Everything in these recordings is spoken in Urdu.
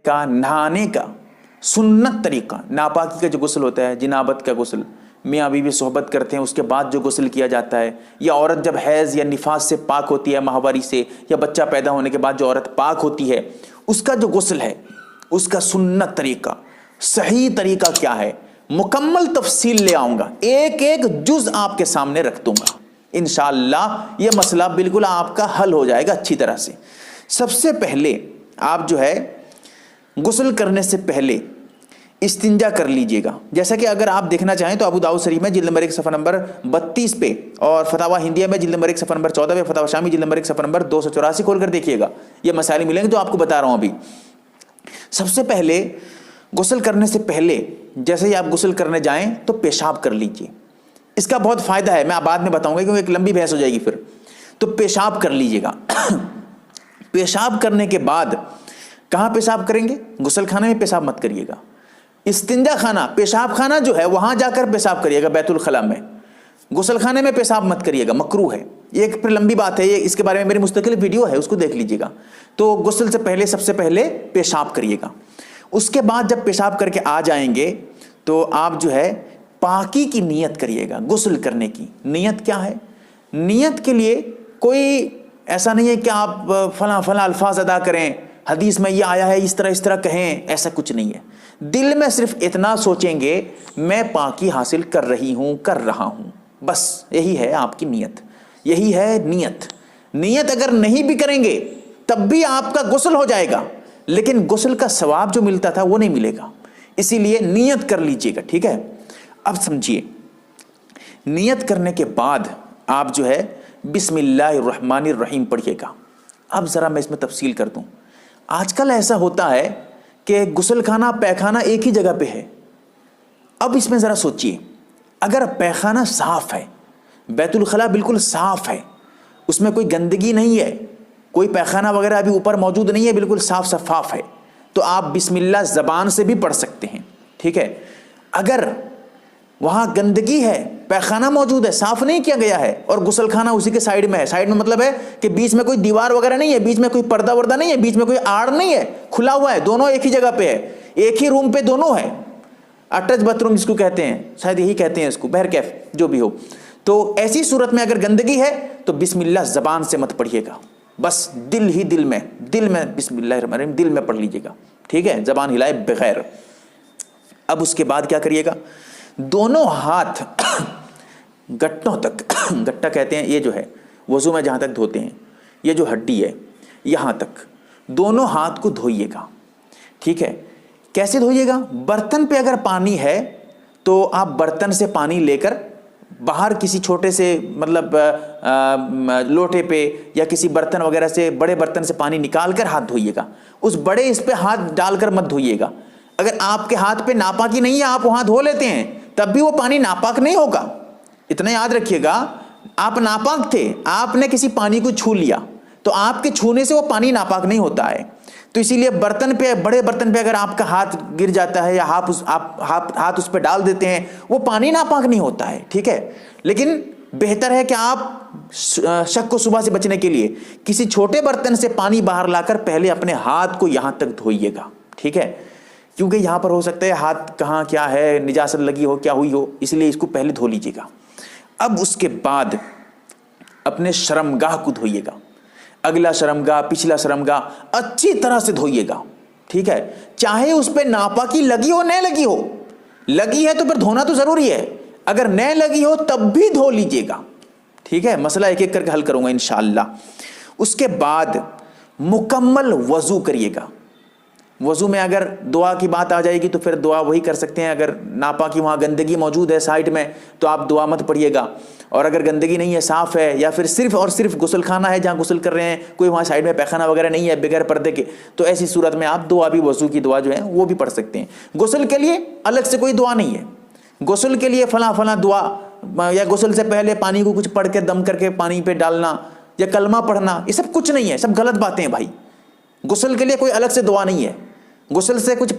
کا نہانے کا سنت طریقہ، ناپاکی کا جو غسل ہوتا ہے، جنابت کا غسل، میاں بیوی صحبت کرتے ہیں اس کے بعد جو غسل کیا جاتا ہے، یا عورت جب حیض یا نفاس سے پاک ہوتی ہے، ماہواری سے، یا بچہ پیدا ہونے کے بعد جو عورت پاک ہوتی ہے، اس کا جو غسل ہے، اس کا سنت طریقہ، صحیح طریقہ کیا ہے، مکمل تفصیل لے آؤں گا، ایک ایک جز آپ کے سامنے رکھ دوں گا انشاءاللہ۔ یہ مسئلہ بالکل آپ کا حل ہو جائے گا اچھی طرح سے۔ سب سے پہلے آپ جو ہے غسل کرنے سے پہلے استنجا کر لیجئے گا۔ جیسا کہ اگر آپ دیکھنا چاہیں تو ابو داؤد شریف میں جلد نمبر 1 صفحہ نمبر 32 پہ، اور فتاوی ہندیہ میں جلد نمبر 1 صفحہ نمبر 14 پہ، فتاوی شامی جلد نمبر 1 صفحہ نمبر 284 کھول کر دیکھیے گا، یہ مسائل ملیں گے جو آپ کو بتا رہا ہوں ابھی۔ سب سے پہلے غسل کرنے سے پہلے جیسے ہی آپ غسل کرنے جائیں تو پیشاب کر لیجئے۔ اس کا بہت فائدہ ہے، میں بعد میں بتاؤں گا کیونکہ ایک لمبی بحث ہو جائے گی پھر۔ تو پیشاب کر لیجئے گا۔ پیشاب کرنے کے بعد کہاں پیشاب کریں گے؟ غسل خانے میں پیشاب مت کریے گا، استنجا خانہ، پیشاب خانہ جو ہے وہاں جا کر پیشاب کریے گا بیت الخلاء میں، غسل خانے میں پیشاب مت کریے گا، مکروہ ہے۔ یہ ایک پھر لمبی بات ہے، یہ اس کے بارے میں میری مستقل ویڈیو ہے، اس کو دیکھ لیجئے گا۔ تو غسل سے پہلے سب سے پہلے پیشاب کریے گا۔ اس کے بعد جب پیشاب کر کے آ جائیں گے تو آپ جو ہے پاکی کی نیت کریے گا۔ غسل کرنے کی نیت کیا ہے؟ نیت کے لیے کوئی ایسا نہیں ہے کہ آپ فلاں فلاں الفاظ ادا کریں، حدیث میں یہ آیا ہے اس طرح کہیں، ایسا کچھ نہیں ہے۔ دل میں صرف اتنا سوچیں گے میں پاکی حاصل کر رہی ہوں، کر رہا ہوں، بس یہی ہے آپ کی نیت، یہی ہے نیت۔ نیت اگر نہیں بھی کریں گے تب بھی آپ کا غسل ہو جائے گا، لیکن غسل کا ثواب جو ملتا تھا وہ نہیں ملے گا، اسی لیے نیت کر لیجئے گا، ٹھیک ہے؟ اب سمجھیے، نیت کرنے کے بعد آپ جو ہے بسم اللہ الرحمن الرحیم پڑھیے گا۔ اب ذرا میں اس میں تفصیل کر دوں۔ آج کل ایسا ہوتا ہے کہ غسل خانہ پیخانہ ایک ہی جگہ پہ ہے۔ اب اس میں ذرا سوچئے، اگر پیخانہ صاف ہے، بیت الخلاء بالکل صاف ہے، اس میں کوئی گندگی نہیں ہے، کوئی پیخانہ وغیرہ ابھی اوپر موجود نہیں ہے، بالکل صاف شفاف ہے، تو آپ بسم اللہ زبان سے بھی پڑھ سکتے ہیں، ٹھیک ہے؟ اگر وہاں گندگی ہے، پیخانہ موجود ہے، صاف نہیں کیا گیا ہے، اور غسل خانہ اسی کے سائیڈ میں ہے، سائیڈ میں مطلب ہے کہ بیچ میں کوئی دیوار وغیرہ نہیں ہے، بیچ میں کوئی پردہ وردہ نہیں ہے، بیچ میں کوئی آڑ نہیں ہے، کھلا ہوا ہے، دونوں ایک ہی جگہ پہ ہے، ایک ہی روم پہ دونوں ہے، اٹیچ باتھ روم جس کو کہتے ہیں، شاید یہی کہتے ہیں اس کو، بہرکیف جو بھی ہو۔ تو ایسی صورت میں اگر گندگی ہے تو بسم اللہ زبان سے مت پڑھیے گا، بس دل میں بسم اللہ الرحمن الرحیم دل میں پڑھ لیجیے گا، ٹھیک ہے؟ زبان ہلائے بغیر۔ اب اس کے بعد کیا کریے گا؟ دونوں ہاتھ گٹوں تک، گٹا کہتے ہیں یہ جو ہے وضو میں جہاں تک دھوتے ہیں، یہ جو ہڈی ہے یہاں تک، دونوں ہاتھ کو دھوئیے گا، ٹھیک ہے؟ کیسے دھوئیے گا؟ برتن پہ اگر پانی ہے تو آپ برتن سے پانی لے کر باہر کسی چھوٹے سے مطلب لوٹے پہ یا کسی برتن وغیرہ سے، بڑے برتن سے پانی نکال کر ہاتھ دھوئیے گا، اس بڑے اس پہ ہاتھ ڈال کر مت دھوئیے گا۔ اگر آپ کے ہاتھ پہ ناپاکی نہیں ہے، آپ وہاں دھو لیتے ہیں، تب بھی وہ پانی ناپاک نہیں ہوگا، اتنا یاد رکھیے گا۔ آپ ناپاک تھے، آپ نے کسی پانی کو چھو لیا تو آپ کے چھونے سے وہ پانی ناپاک نہیں ہوتا ہے، تو اسی لیے برتن پہ، بڑے برتن پہ اگر آپ کا ہاتھ گر جاتا ہے یا ہاتھ اس پہ ڈال دیتے ہیں، وہ پانی ناپاک نہیں ہوتا ہے، ٹھیک ہے؟ لیکن بہتر ہے کہ آپ شک و شبہ سے بچنے کے لیے کسی چھوٹے برتن سے پانی باہر لا کر پہلے اپنے ہاتھ کو یہاں تک دھوئیے گا، ٹھیک ہے؟ کیونکہ یہاں پر ہو سکتا ہے ہاتھ کہاں کیا ہے، نجاست لگی ہو، کیا ہوئی ہو، اس لیے اس کو پہلے دھو لیجیے گا۔ اب اس کے بعد اپنے شرمگاہ کو دھوئیے گا، اگلا شرمگاہ، پچھلا شرمگاہ اچھی طرح سے دھوئیے گا، ٹھیک ہے؟ چاہے اس پہ ناپاکی لگی ہو نہ لگی ہو، لگی ہے تو پھر دھونا تو ضروری ہے، اگر نہ لگی ہو تب بھی دھو لیجیے گا، ٹھیک ہے؟ مسئلہ ایک ایک کر کے حل کروں گا انشاءاللہ۔ اس کے بعد مکمل وضو کریے گا۔ وضو میں اگر دعا کی بات آ جائے گی تو پھر دعا وہی کر سکتے ہیں، اگر ناپاکی وہاں گندگی موجود ہے سائڈ میں تو آپ دعا مت پڑھیے گا، اور اگر گندگی نہیں ہے، صاف ہے، یا پھر صرف اور صرف غسل خانہ ہے جہاں غسل کر رہے ہیں، کوئی وہاں سائڈ میں پیخانہ وغیرہ نہیں ہے بغیر پردے کے، تو ایسی صورت میں آپ دعا بھی، وضو کی دعا جو ہے وہ بھی پڑھ سکتے ہیں۔ غسل کے لیے الگ سے کوئی دعا نہیں ہے، غسل کے لیے فلاں فلاں دعا، یا غسل سے پہلے پانی کو کچھ پڑھ کے دم کر کے پانی پہ ڈالنا، یا کلمہ پڑھنا، یہ سب کچھ نہیں ہے، سب غلط باتیں ہیں بھائی۔ غسل کے لیے کوئی الگ سے دعا نہیں ہے، غسل سے کچھ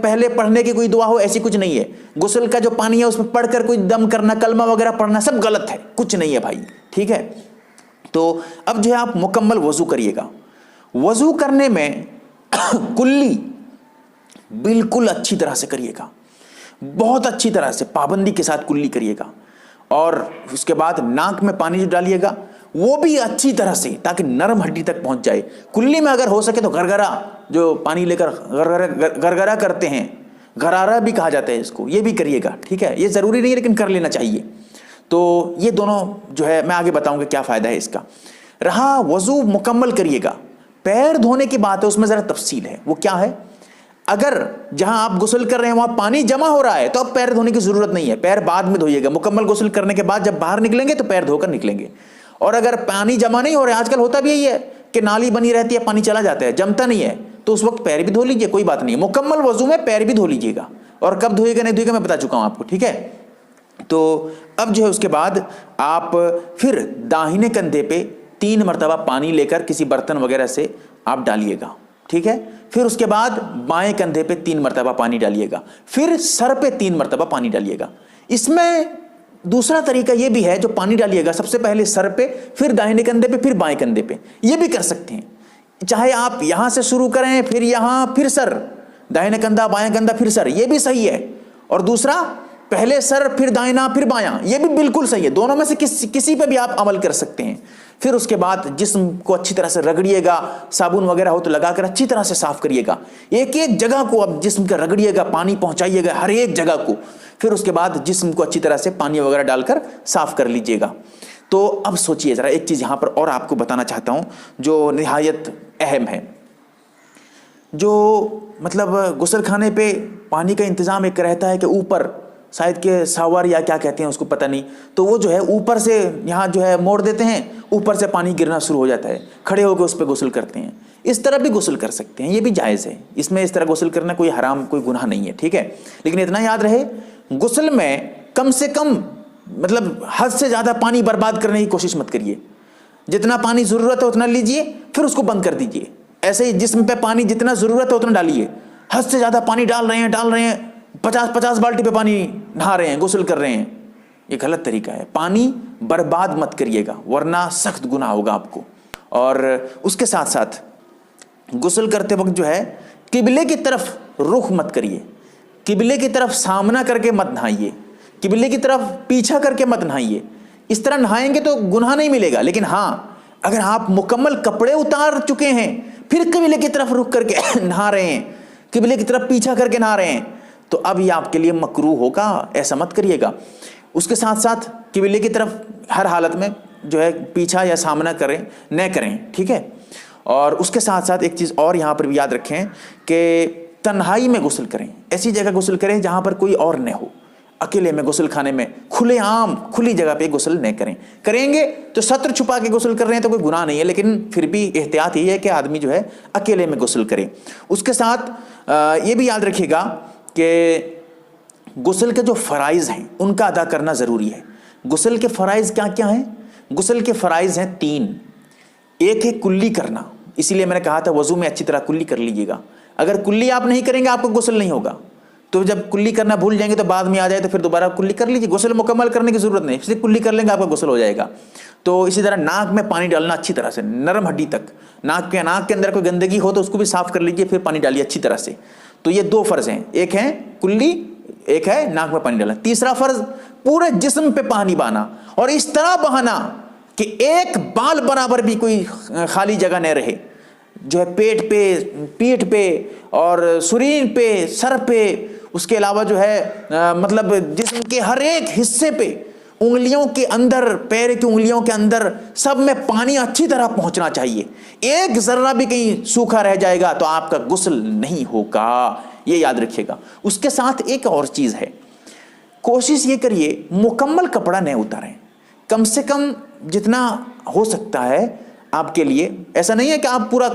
پہلے پڑھنے کی کوئی دعا ہو ایسی کچھ نہیں ہے، غسل کا جو پانی ہے اس میں پڑھ کر کوئی دم کرنا، کلمہ وغیرہ پڑھنا، سب غلط ہے، کچھ نہیں ہے بھائی، ٹھیک ہے؟ تو اب جو ہے آپ مکمل وضو کریے گا۔ وضو کرنے میں کلی بالکل اچھی طرح سے کریے گا، بہت اچھی طرح سے پابندی کے ساتھ کلی کریے گا. اور اس کے بعد ناک میں پانی جو ڈالیے گا وہ بھی اچھی طرح سے، تاکہ نرم ہڈی تک پہنچ جائے. کلی میں اگر ہو سکے تو گرگرا، جو پانی لے کر گرگرا کرتے ہیں، غرارہ بھی کہا جاتا ہے اس کو، یہ بھی کریے گا. ٹھیک ہے، یہ ضروری نہیں ہے لیکن کر لینا چاہیے. تو یہ دونوں جو ہے میں آگے بتاؤں گا کیا فائدہ ہے اس کا. رہا وضو مکمل کریے گا، پیر دھونے کی بات ہے، اس میں ذرا تفصیل ہے. وہ کیا ہے؟ اگر جہاں آپ غسل کر رہے ہیں وہاں پانی جمع ہو رہا ہے تو اب پیر دھونے کی ضرورت نہیں ہے، پیر بعد میں دھوئیے گا. مکمل غسل کرنے کے بعد جب باہر نکلیں گے تو پیر دھو کر نکلیں گے. اور اگر پانی جمع نہیں ہو رہا ہے، آج کل ہوتا بھی یہی ہے کہ نالی بنی رہتی ہے، پانی چلا جاتا ہے، جمتا نہیں ہے، تو اس وقت پیر بھی دھو لیجیے، کوئی بات نہیں ہے. مکمل وضو میں پیر بھی دھو لیجیے گا. اور کب دھوئے گا نہیں دھوئے گا میں بتا چکا ہوں آپ کو. ٹھیک ہے، تو اب جو ہے اس کے بعد آپ پھر داہنے کندھے پہ 3 مرتبہ پانی لے کر کسی برتن وغیرہ سے آپ ڈالیے گا. ٹھیک ہے، پھر اس کے بعد بائیں کندھے پہ 3 مرتبہ پانی ڈالیے گا، پھر سر پہ 3 مرتبہ پانی ڈالیے گا. اس میں دوسرا طریقہ یہ بھی ہے، جو پانی ڈالیے گا سب سے پہلے سر پہ، پھر داہنے کندھے پہ، پھر بائیں کندھے پہ. یہ بھی کر سکتے ہیں، چاہے آپ یہاں سے شروع کریں پھر یہاں پھر سر، داہنے کندھا بائیں کندھا پھر سر، یہ بھی صحیح ہے. اور دوسرا پہلے سر پھر دائنا پھر بایاں، یہ بھی بالکل صحیح ہے. دونوں میں سے کسی پہ بھی آپ عمل کر سکتے ہیں. پھر اس کے بعد جسم کو اچھی طرح سے رگڑیے گا، صابن وغیرہ ہو تو لگا کر اچھی طرح سے صاف کریے گا. ایک ایک جگہ کو اب جسم کا رگڑیے گا، پانی پہنچائیے گا ہر ایک جگہ کو. پھر اس کے بعد جسم کو اچھی طرح سے پانی وغیرہ ڈال کر صاف کر لیجیے گا. تو اب سوچئے ذرا، ایک چیز یہاں پر اور آپ کو بتانا چاہتا ہوں جو نہایت اہم ہے. جو مطلب غسل خانے پہ پانی کا انتظام ایک رہتا ہے کہ اوپر شاید کہ ساور یا کیا کہتے ہیں اس کو پتہ نہیں، تو وہ جو ہے اوپر سے یہاں جو ہے موڑ دیتے ہیں، اوپر سے پانی گرنا شروع ہو جاتا ہے، کھڑے ہو کے اس پہ غسل کرتے ہیں. اس طرح بھی غسل کر سکتے ہیں، یہ بھی جائز ہے. اس میں اس طرح غسل کرنا کوئی حرام، کوئی گناہ نہیں ہے. ٹھیک ہے، لیکن اتنا یاد رہے غسل میں کم سے کم مطلب حد سے زیادہ پانی برباد کرنے کی کوشش مت کریے. جتنا پانی ضرورت ہے اتنا لیجئے، پھر اس کو بند کر دیجئے. ایسے ہی جسم پہ پانی جتنا ضرورت ہے اتنا ڈالیے. حد سے زیادہ پانی ڈال رہے ہیں 50 بالٹی پہ پانی نہا رہے ہیں، غسل کر رہے ہیں، یہ غلط طریقہ ہے. پانی برباد مت کریے گا ورنہ سخت گناہ ہوگا آپ کو. اور اس کے ساتھ ساتھ غسل کرتے وقت جو ہے قبلے کی طرف رخ مت کریے، قبلے کی طرف سامنا کر کے مت نہائیے، قبلے کی طرف پیچھا کر کے مت نہائیے. اس طرح نہائیں گے تو گناہ نہیں ملے گا، لیکن ہاں اگر آپ مکمل کپڑے اتار چکے ہیں پھر قبلے کی طرف رخ کر کے نہا رہے ہیں، قبلے کی طرف پیچھا کر کے نہا رہے ہیں، تو اب یہ آپ کے لیے مکروہ ہوگا، ایسا مت کریے گا. اس کے ساتھ ساتھ قبلے کی طرف ہر حالت میں جو ہے پیچھا یا سامنا نہ کریں. ٹھیک ہے، اور اس کے ساتھ ساتھ ایک چیز اور یہاں پر بھی یاد رکھیں کہ تنہائی میں غسل کریں، ایسی جگہ غسل کریں جہاں پر کوئی اور نہ ہو. اکیلے میں غسل خانے میں کھلے عام کھلی جگہ پہ غسل نہ کریں. کریں گے تو ستر چھپا کے غسل کر رہے ہیں تو کوئی گناہ نہیں ہے، لیکن پھر بھی احتیاط یہ ہے کہ آدمی جو ہے اکیلے میں غسل کرے. اس کے ساتھ یہ بھی یاد رکھیے گا کہ غسل کے جو فرائض ہیں ان کا ادا کرنا ضروری ہے. غسل کے فرائض کیا کیا ہیں؟ غسل کے فرائض ہیں 3. ایک ہے کلی کرنا، اسی لیے میں نے کہا تھا وضو میں اچھی طرح کلی کر لیجیے گا. اگر کلی آپ نہیں کریں گے آپ کو غسل نہیں ہوگا. تو جب کلی کرنا بھول جائیں گے تو بعد میں آ جائے تو پھر دوبارہ کلی کر لیجیے. غسل مکمل کرنے کی ضرورت نہیں، صرف کلی کر لیں گے آپ کا غسل ہو جائے گا. تو اسی طرح ناک میں پانی ڈالنا اچھی طرح سے، نرم ہڈی تک. ناک کے اندر کوئی گندگی ہو تو اس کو بھی صاف کر لیجیے، پھر پانی ڈالیے اچھی طرح سے. تو یہ 2 فرض ہیں، ایک ہے کلی، ایک ہے ناک میں پانی ڈالنا. تیسرا فرض پورے جسم پہ پانی بہانا، اور اس طرح بہانا کہ ایک بال برابر بھی کوئی خالی جگہ نہ رہے. جو ہے پیٹ پہ، پیٹھ پہ اور سرین پہ، سر پہ، اس کے علاوہ جو ہے مطلب جسم کے ہر ایک حصے پہ، انگلیوں کے اندر، پیر کی انگلیوں کے اندر، سب میں پانی اچھی طرح پہنچنا چاہیے. ایک ذرہ بھی کہیں سوکھا رہ جائے گا تو آپ کا غسل نہیں ہوگا، یہ یاد رکھیے گا. اس کے ساتھ ایک اور چیز ہے، کوشش یہ کریے مکمل کپڑا نہ اتاریں. کم سے کم جتنا ہو سکتا ہے آپ کے لیے. ایسا نہیں ہے کہ آپ پورا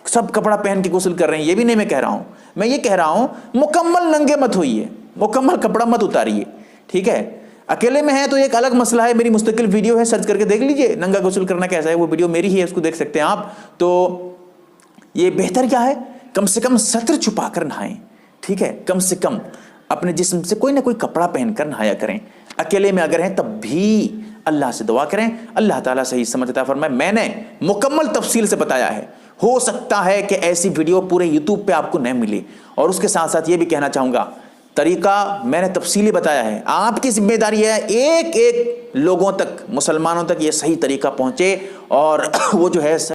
سب کپڑا پہن کے غسل کر رہے ہیں، یہ بھی نہیں میں کہہ رہا ہوں. میں یہ کہہ رہا ہوں مکمل ننگے مت ہوئیے، مکمل کپڑا مت اتاریے. ٹھیک ہے، اکیلے میں ہے تو ایک الگ مسئلہ ہے، میری مستقل ویڈیو ہے، سرچ کر کے دیکھ لیجئے ننگا غسل کرنا کیسا ہے، وہ ویڈیو میری ہی ہے، اس کو دیکھ سکتے ہیں آپ. تو یہ بہتر کیا ہے، کم سے کم ستر چھپا کر نہائیں. ٹھیک ہے، کم سے کم اپنے جسم سے کوئی نہ کوئی کپڑا پہن کر نہایا کریں. اکیلے میں اگر ہیں تب بھی اللہ سے دعا کریں، اللہ تعالیٰ صحیح سمجھ عطا فرمائے. میں نے مکمل تفصیل سے بتایا ہے، ہو سکتا ہے کہ ایسی ویڈیو پورے یوٹیوب پہ آپ کو نہیں ملی. اور اس کے ساتھ ساتھ یہ بھی کہنا چاہوں گا، طریقہ میں نے تفصیلی بتایا ہے، آپ کی ذمہ داری ہے ایک ایک لوگوں تک، مسلمانوں تک یہ صحیح طریقہ پہنچے اور وہ جو ہے